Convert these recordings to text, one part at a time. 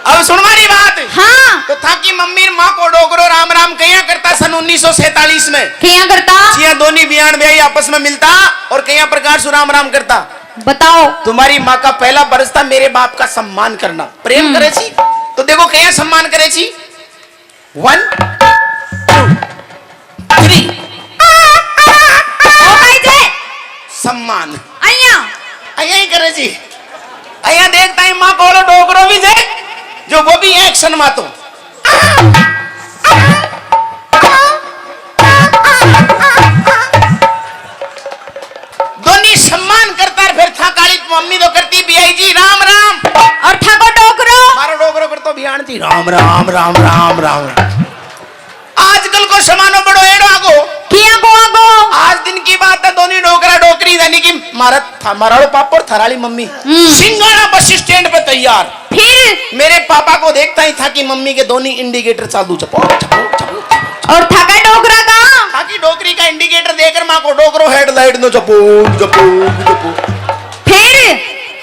अब सुन मारी बात। हाँ तो था कि मम्मी माँ को डोगरो राम राम कया करता सन 1947 में। क्या करता? जिया दोनों बियान ब्याई आपस में मिलता और कया प्रकार से राम राम करता। बताओ। तुम्हारी माँ का पहला बरस था मेरे बाप का सम्मान करना, प्रेम करे छी। तो देखो कया सम्मान करे छी। 1 2 3 सम्मान अया ही करे जी। अया देखता है माँ को डोगरो भी जे जो वो भी एक्शन मातो। दोनी सम्मान करता फिर था काली मम्मी तो करती बियाई जी राम राम और था को डोगरो मारो डोगरो कर तो बियान जी राम राम राम राम राम। आजकल को समानो बड़ो एड़ो आगो किया को आगो। आज दिन की बात है दोनी डोगरा डोकरी यानी कि माराड़ो पापा और थराली मम्मी सिंगाड़ा बस स्टैंड पे तैयार। फिर मेरे पापा को देखता ही था कि मम्मी के दोनों इंडिकेटर चालू चपो चपो चपो। और था का डोगरा का था कि डोकरी का इंडिकेटर देकर माँ को डोगरो हेडलाइट नो चपो चपो चपो। फिर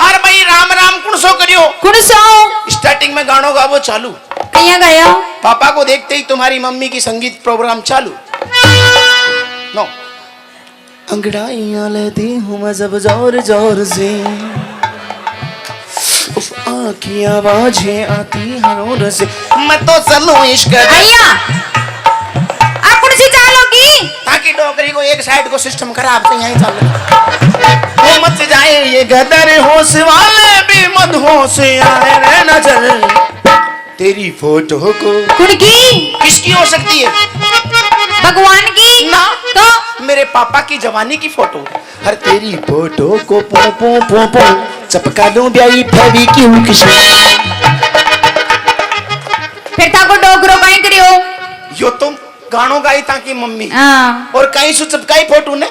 और भाई राम राम कुणसो करियो कुणसो स्टार्टिंग में गानों गावो चालू। कया गया? पापा को देखते ही तुम्हारी मम्मी की संगीत प्रोग्राम चालू। नो अंगड़ाइयां लेती हूँ मैं जब जोर जोर से की आवाजें आती हरों से मैं तो चलूं इश्क भैया आप कौन सी चालोगी? ताकि डोगरी को एक साइड को सिस्टम खराब से यहीं चल वो मत जाए ये गदर होश वाले भी मत होश आए रहना चल तेरी फोटो को कुड़की किसकी हो सकती है? भगवान की ना तो मेरे पापा की जवानी की फोटो। हर तेरी फोटो को पो पो पो पो चपका दूं ब्याई फेवी क्यों किसी। फिर था को डोगरो कहीं करियो यो तुम गानों गाई ताकि मम्मी हाँ और कहीं से चपकाई फोटो ने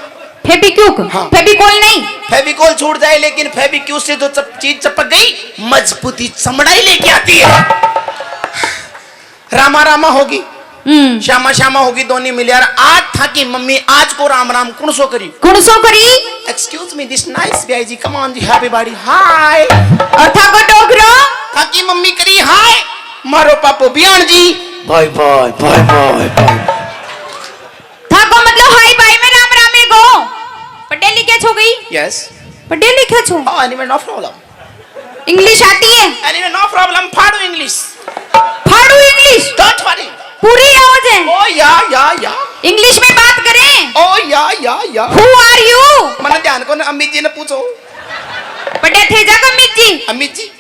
फेबिक्विक हाँ। फेबिकोल नहीं फेविकोल छूट जाए लेकिन फेविक्यू से जो चीज चपक गई मजबूती चमड़ाई लेके आती है। रामा रामा होगी श्यामा श्यामा होगी दोनों मिलियर। आज था कि मम्मी आज को राम राम कुणसो करी excuse me this nice guy जी कम ऑन जी हैप्पी बॉडी हाय। और था को डोगरो था कि मम्मी करी हाय मारो पापो बियान जी bye bye bye bye bye. था को मतलब हाय बाय में राम रामे गो पढ़े लिखे छो गई। यस पढ़े लिखे छो। Anyway no problem. इंग्लिश आती है? एनीवे नो प्रॉब्लम फाड़ो इंग्लिश फाड़ू इंग्लिश डोंट वरी पूरी आवाज है। ओ या इंग्लिश में बात करें। ओ या हु आर यू? मैंने ध्यान को अमित जी ने पूछो। पढ़े थे जा अमित जी? अमित जी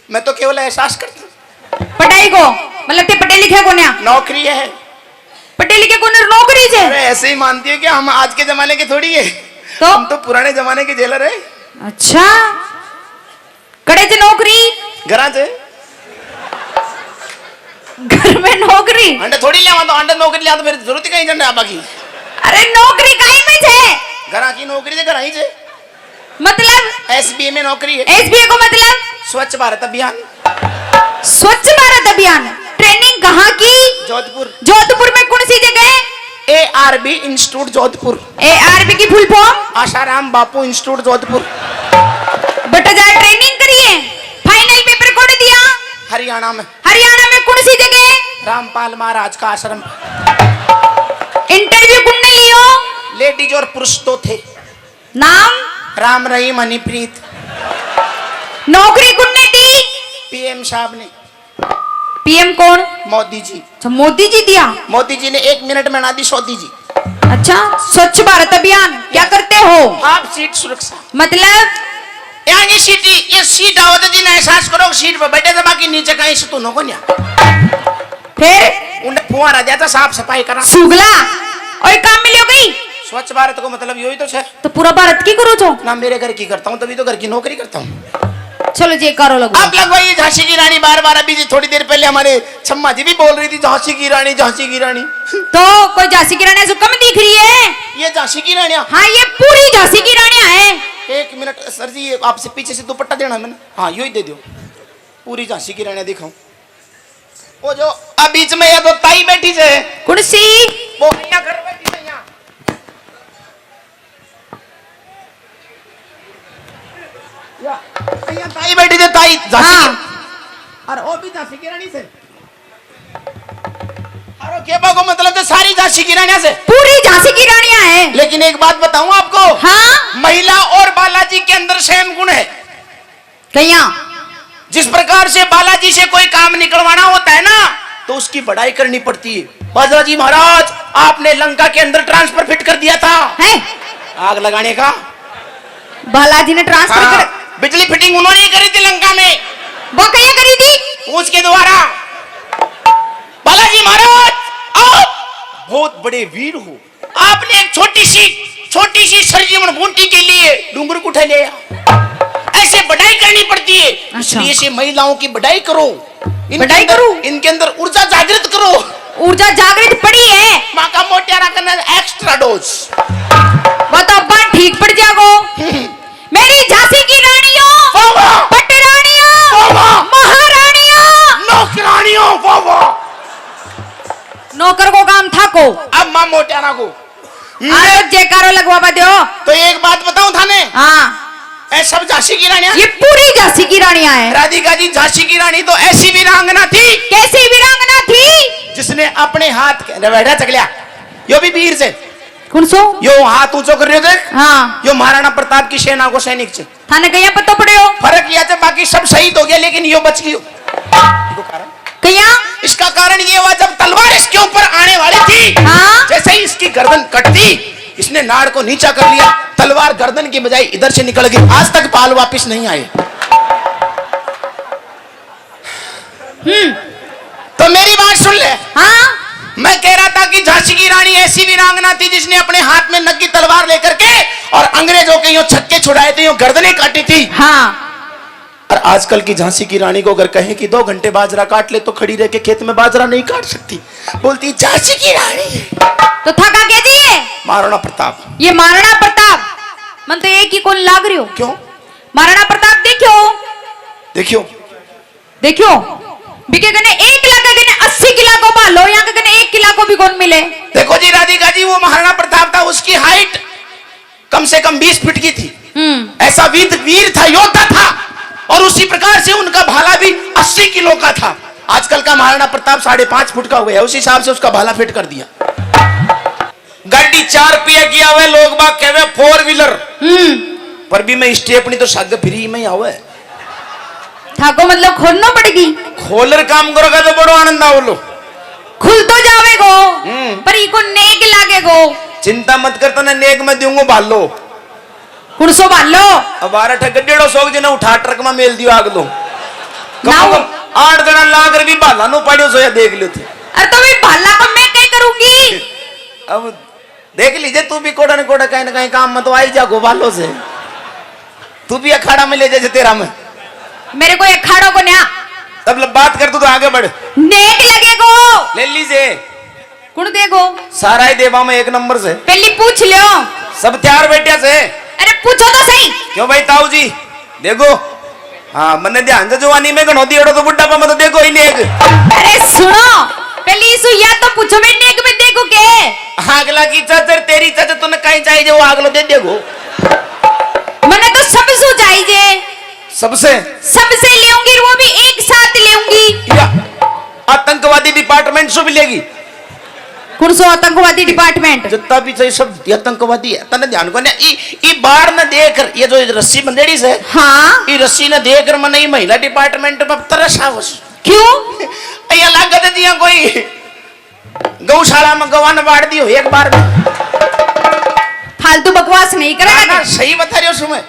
मैं तो केवल एहसास करता पढ़ाई को मतलब ते पढ़े लिखे को ना नौकरी है पढ़े लिखे को नौकरी जे। अरे ऐसे ही मानती है कि हम आज के जमाने के थोड़ी है तो हम तो पुराने जमाने के जेलर है। अच्छा कड़े से नौकरी घरा से घर में नौकरी अंडे थोड़ी लिया तो अंडे नौकरी लिया तो फिर जरूरत ही कहीं झंडे आबा की। अरे नौकरी काहे में छे? घरा की नौकरी से घर ही से मतलब एसबीए में नौकरी है। एसबीए को मतलब स्वच्छ भारत अभियान। स्वच्छ भारत अभियान ट्रेनिंग कहाँ की? जोधपुर। जोधपुर में कौन सी जगह? ARB institute Jodhpur. ARB की फुल फॉर्म? आशाराम बापू इंस्टीट्यूट जोधपुर। बेटा जाए ट्रेनिंग करिए फाइनल पेपर कौन दिया? हरियाणा में। हरियाणा में कौन सी जगह? रामपाल महाराज का आश्रम। इंटरव्यू कौन लियो? लेडीज और पुरुष तो थे। नाम? राम रहीम हनीप्रीत। नौकरी कौन दी? PM साहब ने। PM कौन? मोदी जी। अच्छा मोदी जी दिया। मोदी जी ने 1 मिनट में बना दी सोदी जी। अच्छा स्वच्छ भारत अभियान क्या करते हो आप? सीट सुरक्षा मतलब यहाँ की सीट ये सीट आओ तो दिन एहसास करो सीट पर बैठे थे बाकी नीचे कहीं से तो नो को फिर उन्हें फुहारा जाता साफ सफाई करा सुगला और काम मिली हो गई। स्वच्छ भारत को मतलब यही तो है। तो पूरा भारत की करो छो ना मेरे घर की करता हूँ तभी तो घर की नौकरी करता हूँ। चलो जी करो लगो। आप लगवाइए झांसी की रानी बार अभी जी थोड़ी देर पहले हमारे छम्मा जी भी बोल रही थी झांसी की रानी झांसी की रानी। तो कोई झांसी की रानी कम दिख रही है? ये झांसी की रानिया? हाँ ये पूरी झांसी की रानिया है। 1 मिनट सर जी ये आपसे पीछे से दुपट्टा देना मैंने। हाँ यू ही दे दो पूरी झांसी की रानिया दिखाऊं। वो जो अब बीच में या तो ताई बैठी है कुर्सी वो यहाँ घर बैठी है यहाँ। ताई बैठी थे ताई झांसी। हाँ। अरे ओ भी झांसी की रानी से अरे केबा को मतलब तो सारी झांसी की रानियां से पूरी झांसी की रानियां हैं। लेकिन एक बात बताऊं आपको हाँ महिला और बालाजी के अंदर सेम गुण है कहिया जिस प्रकार से बालाजी से कोई काम निकलवाना होता है ना तो उसकी बड़ाई करनी पड़ती है बालाजी महाराज आपने लंका के अंदर ट्रांसफर फिट कर दिया था है आग लगाने का बालाजी ने ट्रांसफर हाँ, कर बिजली फिटिंग उन्होंने ही करी थी लंका में वो कहिया करी थी उसके द्वारा बालाजी महाराज आप बहुत बड़े वीर हो आपने एक छोटी सी सरजीवन बूटी के लिए डूंगर को उठा लिया ऐसे बढ़ाई करनी पड़ती है इसलिए से महिलाओं की बढ़ाई करो बढ़ाई करो इनके अंदर ऊर्जा जागृत करो ऊर्जा जागृत पड़ी है माँ का मोटियारा करना एक्स्ट्रा डोज वो तो अब ठीक पड़ जागो मेरी झांसी की रानियों पटरानियों महारानियों नौकरानियों वाह नौकर को काम था को अब माँ मोटियारा को आरो जयकारो लगवा दो तो एक बात बताऊं थाने हाँ ऐ सब झांसी की रानियां ये पूरी झांसी की रानियां हैं। राधिका जी झांसी की रानी तो ऐसी वीरांगना थी कैसी वीरांगना थी जिसने अपने हाथ बैठा चकलिया यो भी वीर से कौन सो यो हाथ ऊंचो कर रहे थे हाँ यो महाराणा प्रताप की सेना को सैनिक से थाने कहिया पतो पड़ियो फर्क किया था बाकी सब शहीद हो गया लेकिन यो बच गयो कहिया इसका कारण ये हुआ जब तलवार इसके ऊपर आने वाली थी हाँ जैसे ही इसकी गर्दन कटती इसने नाड़ को नीचा कर लिया तलवार गर्दन की बजाय इधर से निकल गई आज तक पाल वापस नहीं आए तो मेरी बात सुन ले हाँ मैं कह रहा था कि झांसी की रानी ऐसी वीरांगना थी जिसने अपने हाथ में नंगी तलवार लेकर के और अंग्रेजों के यूं छक्के छुड़ाए थे यूं गर्दनें काटी थी हाँ और आजकल की झांसी की रानी को अगर कहें कि 2 घंटे बाजरा काट ले तो खड़ी रह के खेत में बाजरा नहीं काट सकती बोलती झांसी की रानी तो थका के दिए महाराणा प्रताप ये महाराणा प्रताप मन तो एक ही कौन लाग रही हो क्यों महाराणा प्रताप देखियो देखियो देखियो बिके गने 1 लाख के गने 80 किला को पालो यहाँ के गने 1 किला को भी कौन मिले देखो जी राधिका जी वो महाराणा प्रताप था उसकी हाइट कम से कम 20 फीट की थी ऐसा वीर था योद्धा था और उसी प्रकार से उनका भाला भी 80 किलो का था आजकल का महाराणा प्रताप 5.5 फुट का हुआ है उस हिसाब से उसका भाला फिट कर दिया गाड़ी 4 पिया किया हुआ लोग बाग कहे 4 व्हीलर पर भी मैं स्टेपनी तो साग फ्री में ही आवे ठाको मतलब खोलना पड़ेगी खोलर काम करोगे तो बड़ो आनंद आवलो खुल तो जावेगो पर इको नेक लागेगो चिंता मत करता ना नेक में दूंगा भालो कुड़सो बालो अब 12 ठग 150 जना उठा ट्रक में मेल दियो आग लो नाउ 8 जना लाग भी भाला नो पाड़ियो सो या देख लियो थे अरे तो भी भाला को मैं क्या करूंगी अब देख लीजिए तू भी कोड़ा न कोड़ा कहीं ना कहीं काम में तो आई जा गोवालो से तू भी अखाड़ा में ले जा तेरा में मेरे को अखाड़ों को न्या तब बात कर तू तो आगे बढ़ नेक लगेगो ले लीजिए कुण देखो सारा ही देवा में 1 नंबर से पहली पूछ लियो सब तैयार बैठे से अरे पूछो तो सही क्यों भाई ताऊ जी देखो हाँ मने ध्यान से जवानी में गणोती तो बुढ़ा पा तो देखो ही नेक अरे सुनो पहली इस या तो पूछो मैं नेक में देखो के अगला की चाचर तेरी चाचर तूने कहीं चाहिए वो अगलो दे देखो मैंने तो सब सो चाहिए सबसे लेऊंगी वो भी एक साथ लेऊंगी आतंकवादी डिपार्टमेंट से मिलेगी कौन सो आतंकवादी डिपार्टमेंट जितना भी सही सब आतंकवादी है तने ध्यान को ई बाढ़ न देकर ये जो रस्सी बंदेड़ी से हाँ ई रस्सी न देकर मन ई महिला डिपार्टमेंट में तरस आवस क्यों ये लागत दिया कोई गौशाला में गवान बाढ़ दियो एक बार में फालतू बकवास नहीं करेगा ना सही बता रही हो सुमे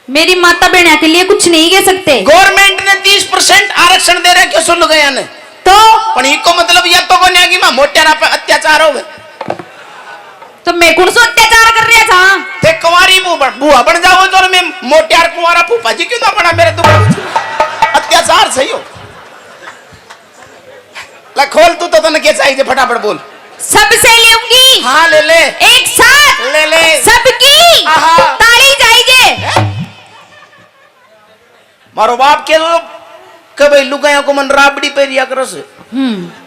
मेरी माता बहना के लिए कुछ नहीं कह सकते गवर्नमेंट ने 30% आरक्षण दे रहे क्यों सुन गया ने तो पण इको मतलब ये तो कोन्या की मां मोटेरा पे अत्याचार हो गए तो मैं कौन सो अत्याचार कर रहा था ते कुंवारी बुआ बन जाओ तो मैं मोटियार कुंवारा फूफा जी क्यों ना बना मेरे तो अत्याचार सही हो ला खोल तू तो तने के चाहिए फटाफट बोल सबसे लेऊंगी हाँ ले ले एक साथ ले सबकी ताली चाहिए मारो बाप के तो कभी लुगाया को मन राबड़ी पे रिया करो से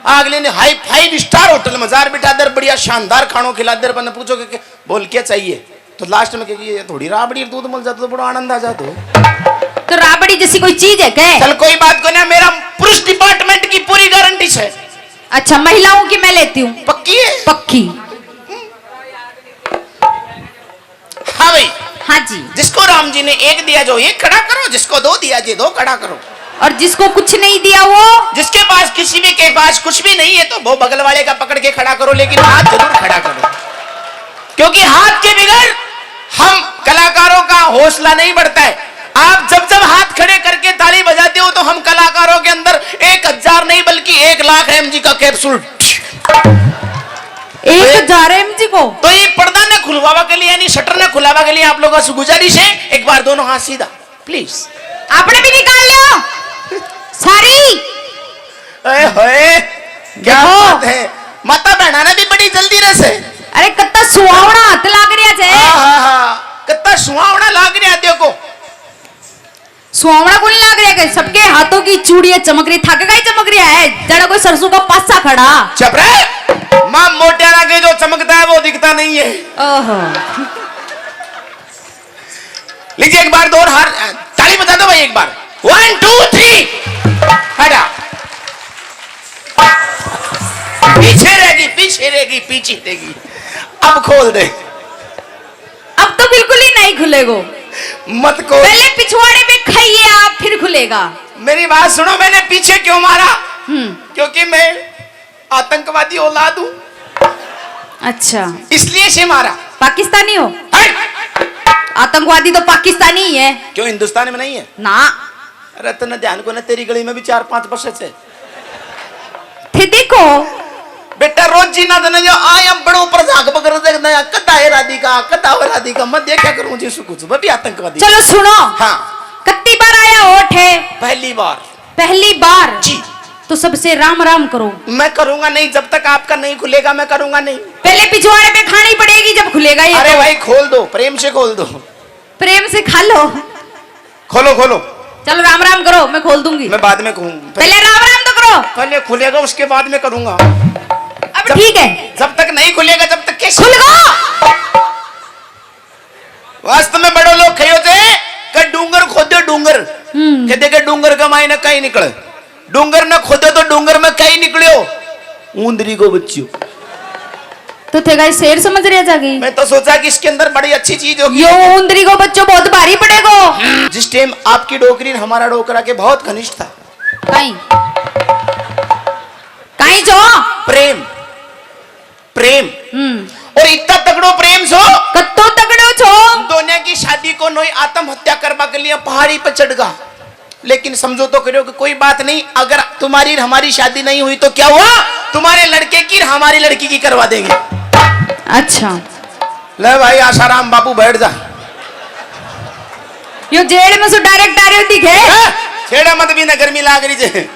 अगले ने हाई 5 स्टार होटल में जार बिठा दर बढ़िया शानदार खानों खिला दर पर पूछो कि बोल क्या चाहिए तो लास्ट में कहेगी ये थोड़ी राबड़ी दूध मिल जाता तो बड़ा आनंद आ जाता तो राबड़ी जैसी कोई चीज है क्या चल कोई बात को ना अच्छा, महिलाओं की मैं लेती हूँ। पक्की है? पक्की। हाँ भाई। हाँ जी। जिसको राम जी ने एक दिया जो एक खड़ा करो, जिसको दो दिया जो दो खड़ा करो। और जिसको कुछ नहीं दिया वो? जिसके पास किसी भी के पास कुछ भी नहीं है तो वो बगल वाले का पकड़ के खड़ा करो, लेकिन हाथ जरूर खड़ा करो, क्योंकि हाथ के बगैर हम कलाकारों का हौसला नहीं बढ़ता है। आप जब जब हाथ खड़े करके ताली बजाते हो तो हम कलाकारों के अंदर 1000 नहीं बल्कि 1,00,000 mg का कैप्सूल। 1000 mg को? तो ये पर्दा न खुलवावा के लिए यानी शटर न खुलावा के लिए आप लोगों से गुजारिश है, एक बार दोनों हाथ सीधा प्लीज। आपने भी निकाल लो सारी। क्या बात है, माता बहना ने भी बड़ी जल्दी रस है। अरे कितना सुहावना हाथ लाग रहा है। हाँ, कितना सुहावना लाग रहा है। देखो सुहावना को नहीं लाग रहा है, सबके हाथों की चूड़ियां चमक रही, थक गई चमक रहा है, जरा कोई सरसों का पासा खड़ा। चुप रहे, मां मोटेरा के जो चमकता है वो दिखता नहीं है। ओहो। लीजिए एक बार दो हार ताली बजा दो भाई, एक बार 1 2 3 हटा। पीछे रहेगी पीछे रहेगी पीछे रहेगी। अब खोल दे। अब तो बिल्कुल ही नहीं खुलेगा। मत खोल, पहले पिछवाड़े में खाइए आप, फिर खुलेगा। मेरी बात सुनो, मैंने पीछे क्यों मारा? क्योंकि मैं आतंकवादी औलाद हूं। अच्छा, इसलिए से मारा। पाकिस्तानी हो? आतंकवादी तो पाकिस्तानी ही है। क्यों हिंदुस्तान में नहीं है? ना। अरे तो न ध्यान को न, तेरी गली में भी 4-5 वर्ष से फिर देखो बेटा, रोज जीना देना जो आया बड़ों पर झाक बकर देखना कदा है राधिका मैं देखा करूं जी कुछ वो भी आतंकवादी। चलो सुनो। हाँ। कितनी बार आया होठ है? पहली बार। पहली बार जी। तो सबसे राम राम करो। मैं करूंगा नहीं, जब तक आपका नहीं खुलेगा मैं करूंगा नहीं। पहले पिछवाड़े पे खानी पड़ेगी, जब खुलेगा ये। अरे तो भाई खोल दो, प्रेम से खोल दो। प्रेम से खा लो। खोलो खोलो। चलो राम राम करो, मैं खोल दूंगी। मैं बाद में कहूंगा, पहले राम राम तो करो। पहले खुलेगा उसके बाद में करूंगा। अब ठीक है। जब तक नहीं खुलेगा तब तक कैसे खुल गो। वास्तव में बड़े लोग खयो थे कि डूंगर खोदे डूंगर, कहते के डूंगर का मायने कहीं निकले, डूंगर न खोदे तो डूंगर में कहीं निकलियो ऊंदरी को बच्चियों। तो थे गाइस शेर समझ रहे जागी। मैं तो सोचा कि इसके अंदर बड़ी अच्छी चीज होगी। यो ऊंदरी को बच्चों बहुत भारी पड़ेगा। जिस टाइम आपकी डोकरी हमारा डोकरा के बहुत घनिष्ठ था। कहीं कहीं जो प्रेम प्रेम और इतना तगड़ो प्रेम सो कत्तो तगड़ो छो। दोनों की शादी को नोई आत्महत्या करवा के लिए पहाड़ी पर चढ़ गा, लेकिन समझो तो करो कि कोई बात नहीं, अगर तुम्हारी हमारी शादी नहीं हुई तो क्या हुआ, तुम्हारे लड़के की हमारी लड़की की करवा देंगे। अच्छा ले भाई आसाराम बापू बैठ जा। यो जेल में सो डायरेक्ट आ रही दिखे। छेड़ा मत भी ना, गर्मी लाग रही है।